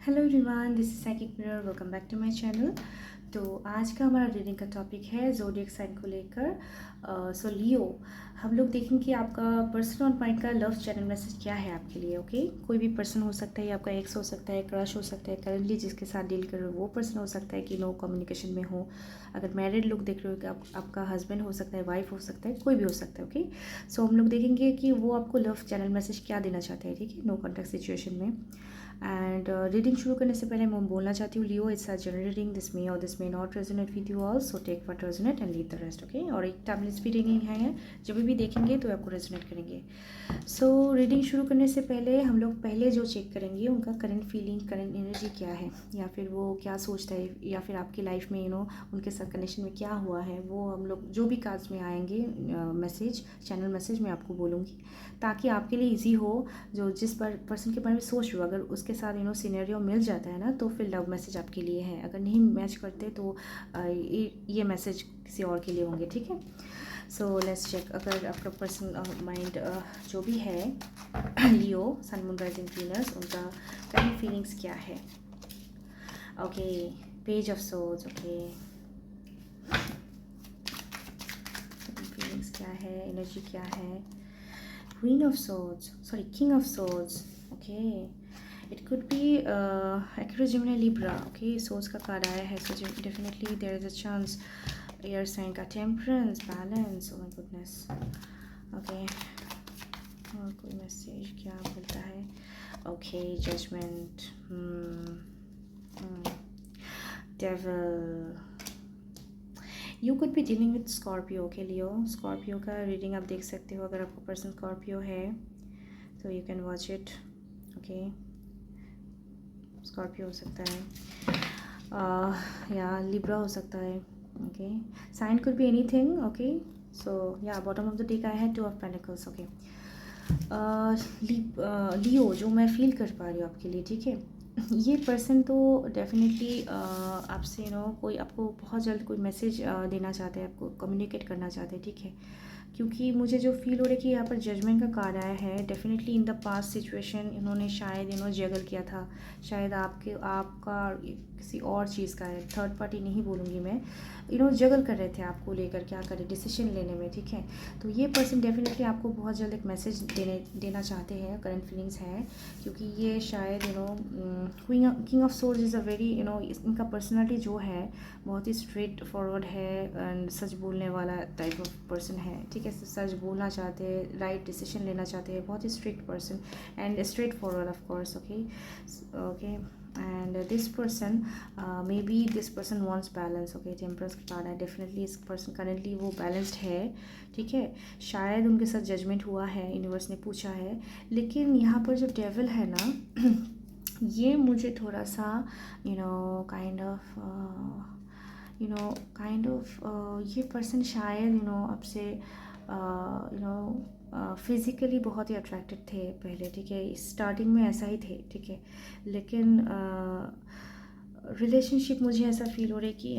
Hello everyone, this is psychic mirror. Welcome back to my channel. तो आज का हमारा रीडिंग का टॉपिक है ज़ोडिएक साइन को लेकर। सो लियो, हम लोग देखेंगे कि आपका पर्सन ऑन माइंड का लव चैनल मैसेज क्या है आपके लिए। ओके, कोई भी पर्सन हो सकता है, आपका एक्स हो सकता है, क्रश हो सकता है, करंटली जिसके साथ डील कर रहे हो वो पर्सन हो सकता है कि नो कम्युनिकेशन में हो। अगर मैरिड लोग देख रहे हो कि आपका हस्बैंड हो सकता है, वाइफ हो सकता है, कोई भी हो सकता है। ओके, सो हम लोग देखेंगे कि वो आपको लव चैनल मैसेज क्या देना चाहते हैं। ठीक है, नो कॉन्टैक्ट सिचुएशन में। एंड रीडिंग शुरू करने से पहले मैं बोलना चाहती हूँ, Leo it's a general reading, this may or this may not resonate with you all, so take what resonate and leave the rest. Okay, और एक टाइमलेस भी रीडिंग है, जब भी देखेंगे तो आपको रेजोनेट करेंगे। सो रीडिंग शुरू करने से पहले हम लोग पहले जो चेक करेंगे उनका करंट फीलिंग, करंट एनर्जी क्या है, या फिर वो क्या सोचता है, या फिर आपकी लाइफ में उनके साथ कनेक्शन में क्या हुआ है। वो हम लोग जो भी कार्ड्स में आएंगे मैसेज, चैनल मैसेज, मैं आपको बोलूँगी ताकि आपके लिए ईजी हो। जो जिस पर्सन के बारे में सोच रहे हो, अगर उसके साथ सिनेरियो मिल जाता है ना, तो फिर लव मैसेज आपके लिए है। अगर नहीं मैच करते तो ये मैसेज किसी और के लिए होंगे। ठीक है, सो लेट्स चेक। अगर आपका पर्सन माइंड जो भी है लियो, सन मून राइजिंग वीनस, उनका करंट फीलिंग्स क्या है। Okay, page of swords. Okay, feelings क्या है, एनर्जी क्या है। Queen of Swords, sorry, King of Swords. Okay, it could be Aquarius, Gemini, Libra. Okay, Swords का कार्ड आया है, so definitely there is a chance air sign का Temperance, Balance. Oh my goodness. Okay, और कोई message क्या बोलता है। Okay, Judgment. Devil. You could be dealing with Scorpio. Okay Leo, Scorpio का रीडिंग आप देख सकते हो। अगर आपका पर्सन स्कॉर्पियो है तो you can watch it. Okay, Scorpio हो सकता है या लिब्रा हो सकता है। Okay, sign could be anything. Okay, so yeah bottom of the deck आया है 2 ऑफ पेंटिकल्स। ओके, लियो, जो मैं फील कर पा रही हूँ आपके लिए, ठीक है, ये पर्सन तो डेफिनेटली आपसे कोई आपको बहुत जल्द कोई मैसेज देना चाहते हैं, आपको कम्युनिकेट करना चाहते हैं। ठीक है, क्योंकि मुझे जो फील हो रहा है कि यहाँ पर जजमेंट का कार्ड आया है। Definitely in the past situation इन्होंने शायद जगल किया था, शायद आपका किसी और चीज़ का है, थर्ड पार्टी नहीं बोलूँगी मैं, जगल कर रहे थे आपको लेकर क्या करें डिसीजन लेने में। ठीक है, तो ये पर्सन डेफिनेटली आपको बहुत जल्द एक मैसेज देना चाहते हैं, करंट फीलिंग्स है, क्योंकि ये शायद king of swords is a very इनका पर्सनालिटी जो है बहुत ही स्ट्रेट फॉरवर्ड है एंड सच बोलने वाला टाइप ऑफ पर्सन है। ठीक है, सच बोलना चाहते हैं, राइट डिसीजन लेना चाहते हैं, बहुत ही strict person and straightforward of course. Okay, okay, and this person may be this person wants balance. Okay, temperance का कार्ड है, डेफिनेटली इस पर्सन करेंटली वो बैलेंस्ड है। ठीक है, शायद उनके साथ जजमेंट हुआ है, यूनिवर्स ने पूछा है, लेकिन यहाँ पर जो डेविल है ना ये मुझे थोड़ा सा काइंड ऑफ ये पर्सन शायद आपसे फिज़िकली बहुत ही अट्रैक्टेड थे पहले। ठीक है, स्टार्टिंग में ऐसा ही थे। ठीक है, लेकिन रिलेशनशिप मुझे ऐसा फील हो रहा है कि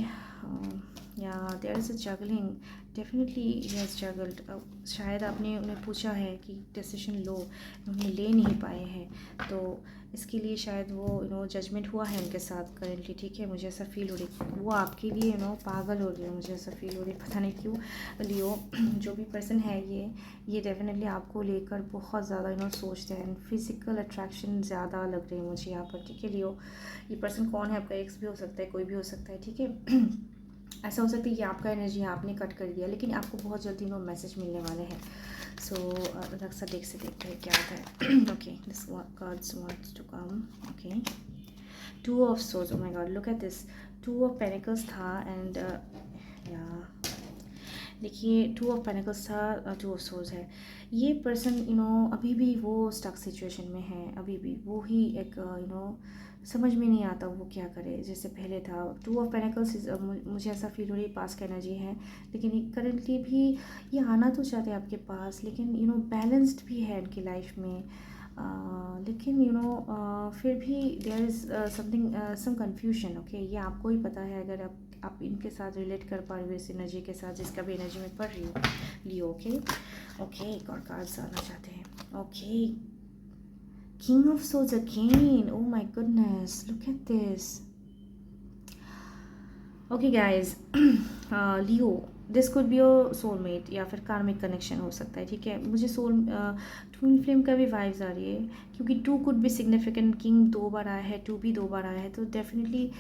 या there is a juggling, definitely he has juggled. शायद आपने उन्हें पूछा है कि डिसीजन लो, उन्हें ले नहीं पाए हैं, तो इसके लिए शायद वो जजमेंट हुआ है उनके साथ करेंटली। ठीक है, मुझे ऐसा फील हो रही है वो आपके लिए पागल हो रही है, मुझे ऐसा फील हो रही है, पता नहीं क्यों। लियो, जो भी पर्सन है ये डेफिनेटली आपको लेकर बहुत ज़्यादा सोचते हैं, फिजिकल अट्रैक्शन ज़्यादा लग रही है मुझे यहाँ पर। ठीक है लियो, ये पर्सन कौन है, आपका एक्स भी हो सकता है, कोई भी हो सकता है। ठीक है, ऐसा हो सकता है कि आपका एनर्जी आपने कट कर दिया, लेकिन आपको बहुत जल्दी मैसेज मिलने वाले हैं। सो रक्षा देख से देखते हैं क्या होता है। Okay, this cards wants to come. Okay, 2 of swords. Oh my God, look at this, 2 of pentacles था एंड या देखिए 2 ऑफ पेनिकल्स था, 2 ऑफ सोर्ड्स है। ये पर्सन अभी भी वो स्टक सिचुएशन में है, अभी भी वो ही एक समझ में नहीं आता वो क्या करे जैसे पहले था। 2 ऑफ पेनिकल्स मुझे ऐसा फील हो रही है पास का एनर्जी है, लेकिन करंटली भी ये आना तो चाहते हैं आपके पास, लेकिन बैलेंस्ड भी है इनकी लाइफ में। लेकिन फिर भी there is something some confusion. Okay, ये आपको ही पता है, अगर आप इनके साथ रिलेट कर पा रहे हो इस एनर्जी के साथ जिसका भी एनर्जी में पढ़ रही हूँ लियो। ओके, ओके, एक और कार्ड्स आना चाहते हैं। Okay, King of Swords again. Oh my goodness, look at this. Okay guys, Leo, this could be your soulmate या फिर कार्मिक कनेक्शन हो सकता है, ठीक है। मुझे ट्विन फ्लेम का भी वाइब्स आ रही है, क्योंकि 2 कुड बी सिग्निफिकेंट। किंग 2 बार आया है, 2 भी 2 बार आया है, तो definitely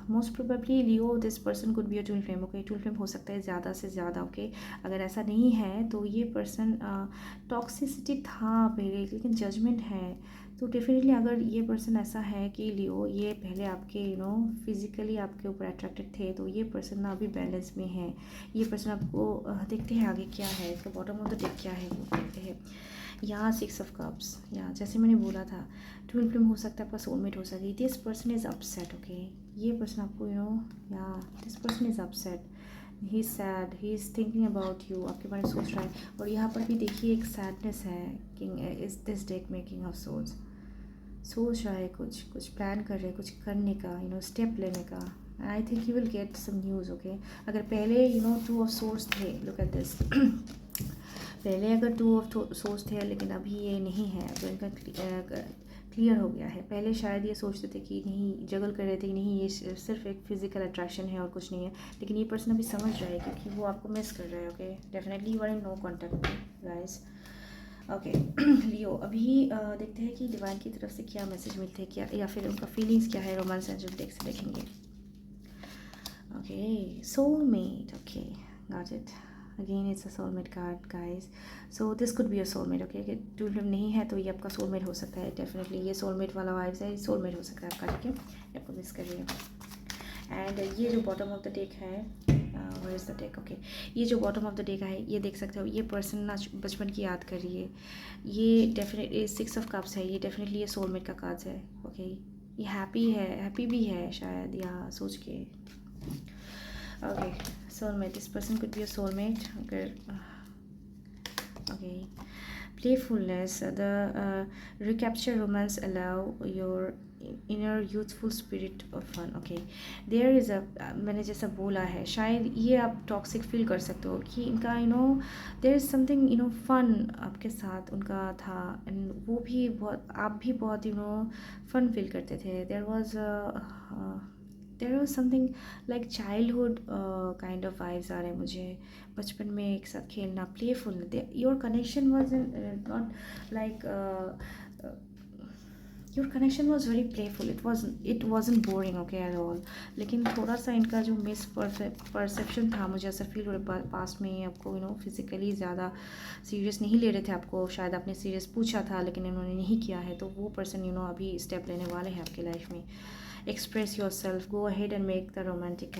most probably Leo, this person could be your twin flame. Okay, twin flame हो सकता है ज़्यादा से ज़्यादा। ओके, अगर ऐसा नहीं है तो ये पर्सन टॉक्सिसिटी था पहले, लेकिन जजमेंट है। तो डेफिनेटली अगर ये पर्सन ऐसा है कि लियो, ये पहले आपके फिज़िकली आपके ऊपर अट्रैक्टेड थे, तो ये पर्सन ना अभी बैलेंस में है। ये पर्सन आपको देखते हैं आगे क्या है, इसका बॉटम ऑफ द डेक क्या है वो देखते हैं। यहाँ 6 ऑफ कप्स, यहाँ जैसे मैंने बोला था ट्विन फ्लेम हो सकता है, आपका सोलमेट हो सकता है। This person is upset. Okay, ये पर्सन आपको या this person is upset, he is sad, he is thinking about you, आपके बारे में सोच रहा है। और यहाँ पर भी देखिए एक सैडनेस है। किंग इज दिस डेक में किंग ऑफ सोर्ड्स, सोच रहा है, कुछ प्लान कर रहे हैं, कुछ करने का, स्टेप लेने का। I think you will get some news. Okay, अगर पहले 2 ऑफ सोर्स थे, लुक एट दिस, पहले अगर 2 ऑफ सोर्स थे, लेकिन अभी ये नहीं है, तो इनका क्लियर हो गया है। पहले शायद ये सोचते थे कि नहीं, जगल कर रहे थे कि नहीं, ये सिर्फ एक फिजिकल अट्रैक्शन है और कुछ नहीं है, लेकिन ये पर्सन अभी समझ रहा है, क्योंकि वो आपको मिस कर रहा है। Okay, definitely you are in no contact guys. Okay, Leo, अभी देखते हैं कि डिवाइन की तरफ से क्या मैसेज मिलते हैं, क्या या फिर उनका फीलिंग्स क्या है, रोमांस एंजल डेक से देखेंगे। Okay, soulmate. Okay, got it, again it's a soulmate card guys. So this could be a soulmate. Okay, twin flame नहीं है तो ये आपका सोलमेट हो सकता है। डेफिनेटली ये सोलमेट वाला वाइब्स है, सोलमेट हो सकता है आपका, ठीक है। ये आपको मिस कर रही है। एंड ये जो बॉटम ऑफ द डेक है, where is the deck, okay, ये जो बॉटम ऑफ द डेक है, ये देख सकते हो, ये पर्सन ना बचपन की याद कर रही है। ये डेफिनेटली 6 ऑफ कप्स है, ये डेफिनेटली ये सोलमेट का कार्ड है। ओके, ये हैप्पी है, हैप्पी भी है शायद, या सोच के। Okay, soulmate, this person could be your soulmate. अगर okay, playfulness, the recapture romance allow your inner youthful spirit of fun. Okay, there is a मैंने जैसा बोला है, शायद ये आप टॉक्सिक फील कर सकते हो कि इनका देयर इज़ समथिंग फन आपके साथ उनका था, एंड वो भी बहुत, आप भी बहुत फन फील करते थे। There was something like childhood kind of vibes आ रहे हैं मुझे, बचपन में एक साथ खेलना, playful. Your connection was not like your connection was very playful, it wasn't boring, okay, at all. लेकिन थोड़ा सा इनका जो मिस परसेप्शन था, मुझे ऐसा फील हो रहा है पास्ट में आपको फिजिकली ज़्यादा सीरियस नहीं ले रहे थे आपको, शायद आपने सीरियस पूछा था लेकिन इन्होंने नहीं किया है, तो वो पर्सन अभी स्टेप लेने वाले हैं आपकी लाइफ में। Express yourself, go ahead and make the romantic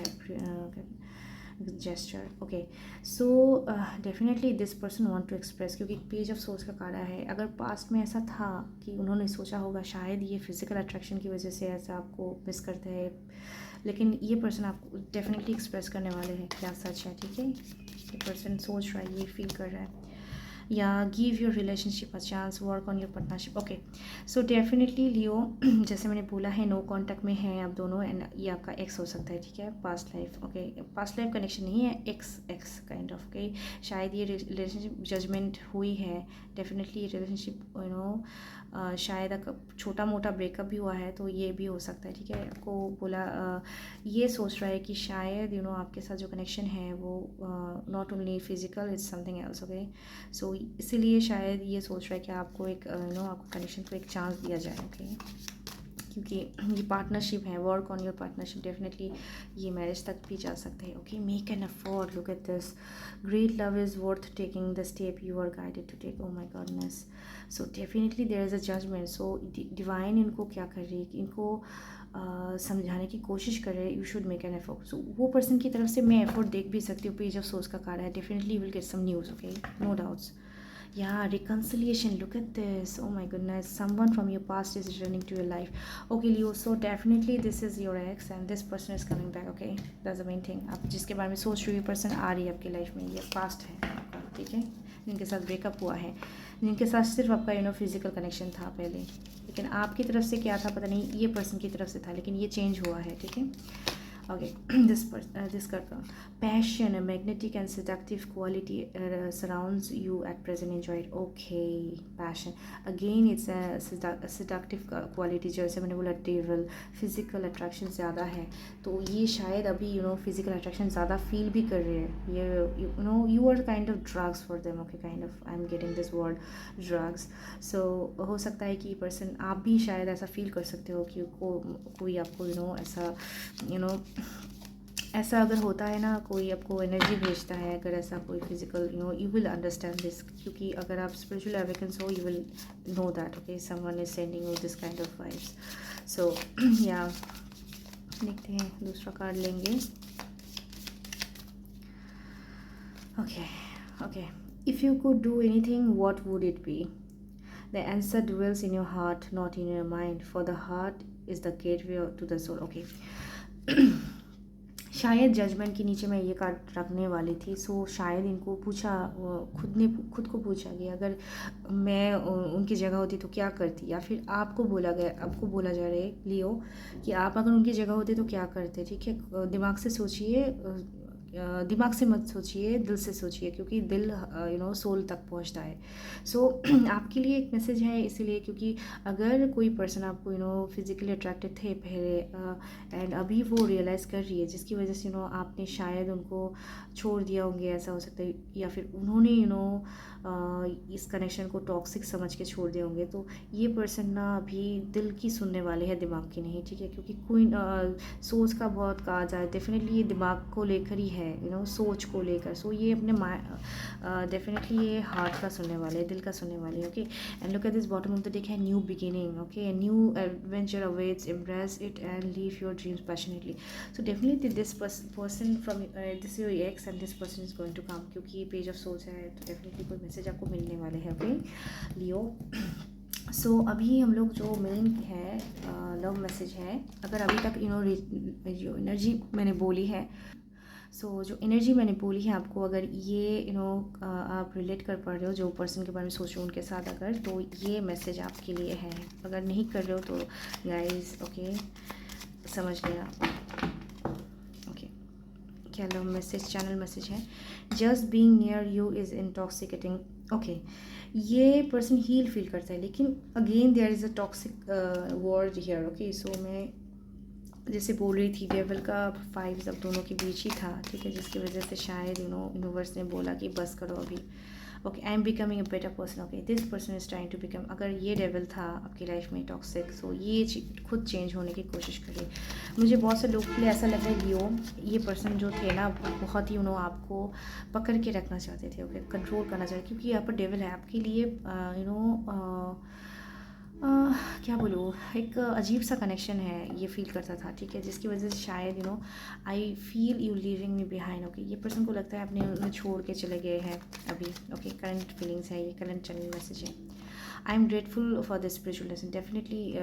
gesture. Okay, so definitely this person want to express, क्योंकि पेज ऑफ सोर्स का कार्ड है। अगर पास्ट में ऐसा था कि उन्होंने सोचा होगा शायद ये फिजिकल अट्रैक्शन की वजह से ऐसा आपको मिस करते हैं, लेकिन ये पर्सन आपको डेफिनेटली एक्सप्रेस करने वाले हैं क्या सच है, ठीक है। ये पर्सन सोच रहा है, ये फील कर रहा है, या give your relationship a chance, work on your partnership. Okay, so definitely Leo, जैसे मैंने बोला है, नो कॉन्टैक्ट में हैं आप दोनों, एंड ये आपका एक्स हो सकता है, ठीक है, past life. Okay, past life connection नहीं है, एक्स काइंड ऑफ। ओके, शायद ये रिलेशनशिप जजमेंट हुई है, डेफिनेटली ये रिलेशनशिप शायद छोटा मोटा ब्रेकअप भी हुआ है, तो ये भी हो सकता है, ठीक है। आपको बोला ये सोच रहा है कि शायद आपके साथ जो कनेक्शन है वो not only physical, it's something else. Okay, so इसीलिए शायद ये सोच रहा है कि आपको एक आपको कनेक्शन को एक चांस दिया जाए। ओके, क्योंकि ये पार्टनरशिप है, work on your partnership, definitely ये मैरिज तक भी जा सकते हैं। Okay, make an effort, look at this, great love is worth taking the step you are guided to take. Oh my goodness, so definitely there is a judgement. So divine इनको क्या कर रही है, इनको समझाने की कोशिश कर रहे हैं, you should make an effort. So वो पर्सन की तरफ से मैं एफर्ट देख भी सकती हूँ, पेज ऑफ सोर्स का कार्ड है, definitely will get some news. Okay, no doubts. Yeah, reconciliation, look at this, oh my goodness, someone from your past is returning to your life. Okay Leo, so definitely this is your ex and this person is coming back. Okay, that's the main thing, आप जिसके बारे में सोच रही हो, person आ रही है आपकी लाइफ में, ये पास्ट है आपका, ठीक है, जिनके साथ ब्रेकअप हुआ है, जिनके साथ सिर्फ आपका फिजिकल कनेक्शन था पहले, लेकिन आपकी तरफ से क्या था पता नहीं, ये पर्सन की तरफ से था, लेकिन ये चेंज हुआ है, ठीक है। Okay, this card, passion, a magnetic and seductive quality surrounds you at present. Enjoy it. Okay, passion. Again, it's a seductive quality. जैसे मैंने बोला devil, physical attraction ज़्यादा है, तो ये शायद अभी physical attraction ज़्यादा feel भी कर रहे हैं. ये you are kind of drugs for them. Okay, kind of I'm getting this word drugs. So हो सकता है कि person आप भी शायद ऐसा feel कर सकते हो कि कोई आपको ऐसा ऐसा अगर होता है ना, कोई आपको एनर्जी भेजता है, अगर ऐसा कोई physical you will understand this, क्योंकि अगर आप स्पिरिचुअल अवेकेंस हो, you will know that. Okay, someone is sending you this kind of vibes. So yeah देखते हैं, दूसरा कार्ड लेंगे. Okay, if you could do anything, what would it be? The answer dwells in your heart, not in your mind, for the heart is the gateway to the soul. Okay. शायद judgement के नीचे मैं ये card रखने वाली थी. सो शायद इनको पूछा, खुद को पूछा कि अगर मैं उनकी जगह होती तो क्या करती, या फिर आपको बोला जा रहा है लियो कि आप अगर उनकी जगह होते तो क्या करते. ठीक है, दिमाग से सोचिए, दिमाग से मत सोचिए, दिल से सोचिए, क्योंकि दिल सोल तक पहुंचता है. सो आपके लिए एक मैसेज है, इसीलिए क्योंकि अगर कोई पर्सन आपको फिजिकली अट्रैक्टेड थे पहले एंड अभी वो रियलाइज़ कर रही है, जिसकी वजह से आपने शायद उनको छोड़ दिया होंगे, ऐसा हो सकता है, या फिर उन्होंने इस कनेक्शन को टॉक्सिक समझ के छोड़ दिए होंगे. तो ये पर्सन ना अभी दिल की सुनने वाले हैं, दिमाग की नहीं. ठीक है, क्योंकि कोई सोच का बहुत कहा जाए, डेफिनेटली ये दिमाग को लेकर ही है, सोच को लेकर. सो ये अपने डेफिनेटली ये हार्ट का सुनने वाले हैं, दिल का सुनने वाले हैं. Okay, and look at this bottom of the deck है new beginning. Okay, new adventure awaits, embrace it and live your dreams passionately. So definitely this person from this your ex and this person is going to come, क्योंकि page of सोच है, तो definitely कोई message आपको मिलने वाले हैं. Okay लियो. सो अभी हम लोग जो मेन है लव मैसेज है, अगर अभी तक जो एनर्जी मैंने बोली है, जो एनर्जी मैंने बोली है आपको, अगर ये आप रिलेट कर पा रहे हो, जो पर्सन के बारे में सोच रहे हो उनके साथ अगर, तो ये मैसेज आपके लिए है. अगर नहीं कर रहे हो तो गाइस ओके, समझ गया. ओके, क्या लव मैसेज, चैनल मैसेज है, just being near you is intoxicating. Okay, ये पर्सन हील फील करता है, लेकिन again there is a toxic word here. Okay, so मैं जैसे बोल रही थी, डेविल का 5 अब दोनों के बीच ही था. ठीक है, जिसकी वजह से शायद यूनिवर्स ने बोला कि बस करो अभी. Okay, I am becoming a better person. Okay, this person is trying to become. अगर ये डेविल था आपकी लाइफ में टॉक्सिक, सो ये खुद चेंज होने की कोशिश करे. मुझे बहुत से लोग के लिए ऐसा लग रहा है लियो, ये पर्सन जो थे ना, बहुत ही आपको पकड़ के रखना चाहते थे. ओके, कंट्रोल करना चाहते, क्योंकि यहाँ पर डेविल है आपके लिए. क्या बोलूँ, एक अजीब सा कनेक्शन है, ये फील करता था. ठीक है, जिसकी वजह से शायद I feel you leaving me behind. Okay, ये पर्सन को लगता है आपने उन्हें छोड़ के चले गए हैं अभी. ओके, करंट फीलिंग्स है, ये करंट चैनल मैसेज है. I am grateful for this spiritual lesson. Definitely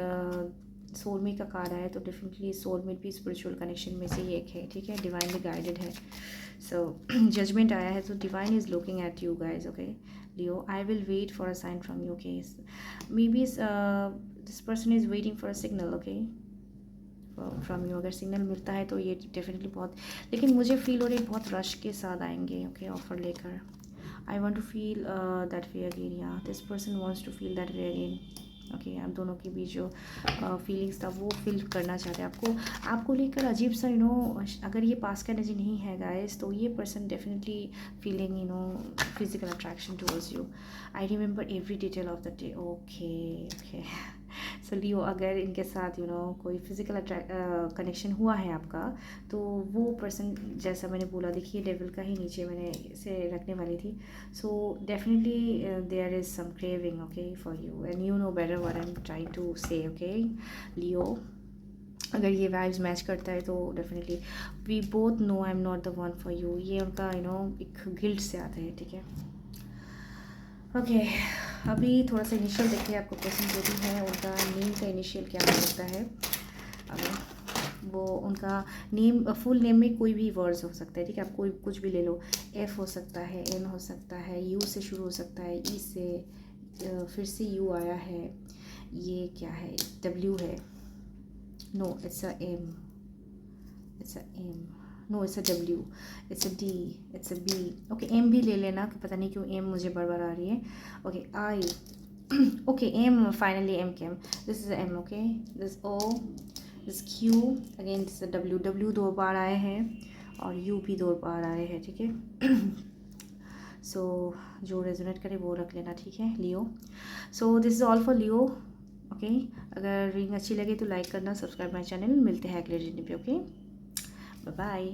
soulmate का कार्ड आया, तो डेफिनेटली सोलमेट भी स्पिरिचुअल कनेक्शन में से ही एक है. ठीक है, डिवाइनली गाइडेड है. सो जजमेंट आया है, तो divine is looking at you guys. Okay Leo, I will wait for a sign from you. Okay, maybe this person is waiting for a signal. Okay, from you. अगर signal मिलता है तो ये definitely बहुत, लेकिन मुझे फील हो रही है बहुत रश के साथ आएंगे. ओके, ऑफर लेकर. I want to feel that way again. या this person wants to feel that way again. Okay, आप दोनों के बीच जो फीलिंग्स था वो फील करना चाहते हैं. आपको लेकर अजीब सा अगर ये पास का एनर्जी नहीं है गाइस, तो ये person definitely feeling physical attraction towards you. I remember every detail of the day. Okay so Leo, अगर इनके साथ कोई फिजिकल कनेक्शन हुआ है आपका, तो वो पर्सन, जैसा मैंने बोला, देखिए डेविल का ही नीचे मैंने इसे रखने वाली थी. So definitely there is some craving. Okay, for you, and you know better what I am trying to say. Okay Leo, अगर ये वाइब्स मैच करता है तो definitely we both know I am not the one for you. ये उनका एक guilt से आता है. ठीक है, ओके, अभी थोड़ा सा इनिशियल देखिए, आपको पर्सन जो भी है उनका नेम का इनिशियल क्या हो सकता है. अगर वो उनका नेम, फुल नेम में कोई भी वर्ड्स हो सकता है. ठीक है, आप कोई कुछ भी ले लो. एफ हो सकता है, एन हो सकता है, यू से शुरू हो सकता है, ई से, फिर से यू आया है, ये क्या है, डब्ल्यू है, no it's a M. It's a M, no it's a W, it's a D, it's a B. Okay M भी ले लेना, पता नहीं क्यों एम मुझे बार बार आ रही है। Okay I, okay M, finally M came, this is M, okay this O, this Q, again this W, W 2 बार आए हैं और यू भी 2 बार आए हैं, ठीक है। सो जो रेजोनेट करे वो रख लेना, ठीक है Leo. So this is all for Leo, okay. अगर रीडिंग अच्छी लगे तो लाइक करना, सब्सक्राइब माई चैनल। मिलते हैं अगले रीडिंग पे, ओके बाय बाय।